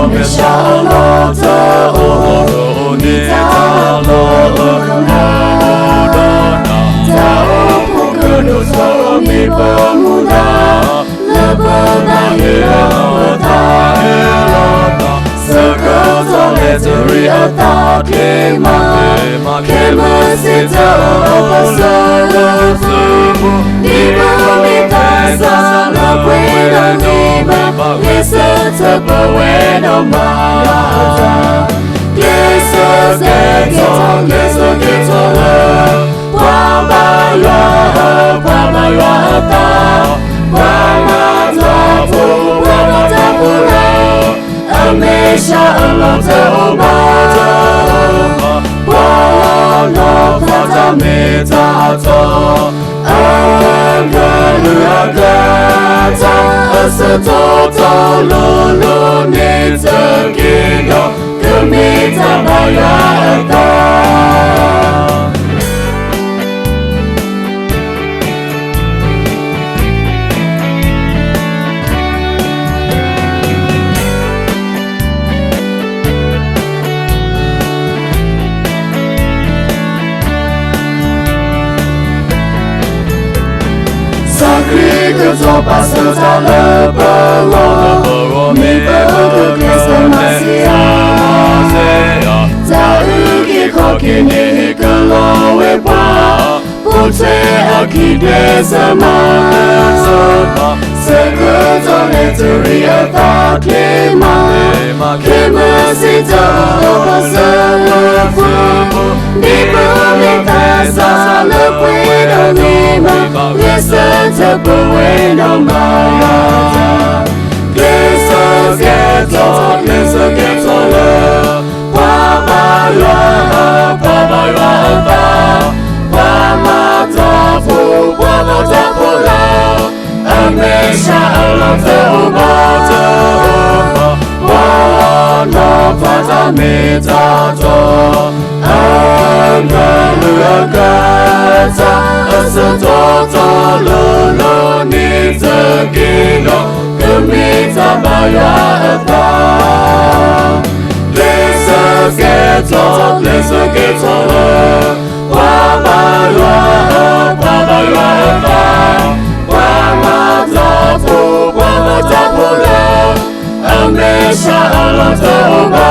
me shalom to ni ta lo na ta o no so mi pa mu na la ba na he ta circle to lettery ta ke ma se ta pa so ni ba mi ta sa la we no ni ba yes ta pa we no ma yes get on Amesha Allah Teoba Wano Fata Metato Angelu Agata Asatoto Lulu Nitagino Kumita Mayata que tu passes dans le bureau, mais peu que c'est masia. T'as eu qui coquine que l'eau est pas, pour te qui désemence. C'est que ton éternel ta clément, que me c'est pas le fou. Ni pour les tasses, le puits de l'ima, listen to Bueno Maya. Listen, get on, Papa Yoha, Papa Yoha, Papa Tapu, Papa Tapu Lao, Amesha Allah Teoba, Wano Fata Metato, Angelu Agata, Asatoto Lulu Nitagino Kumita Mayata. Let's get on, Wama Tapu Lao, Amesha Allah Teoba,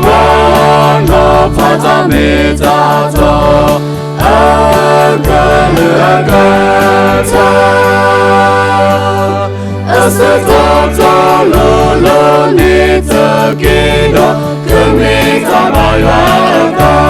Wano Fata Metato, Angelu Agata Asatoto Lulu Nitagino Kumita Mayata.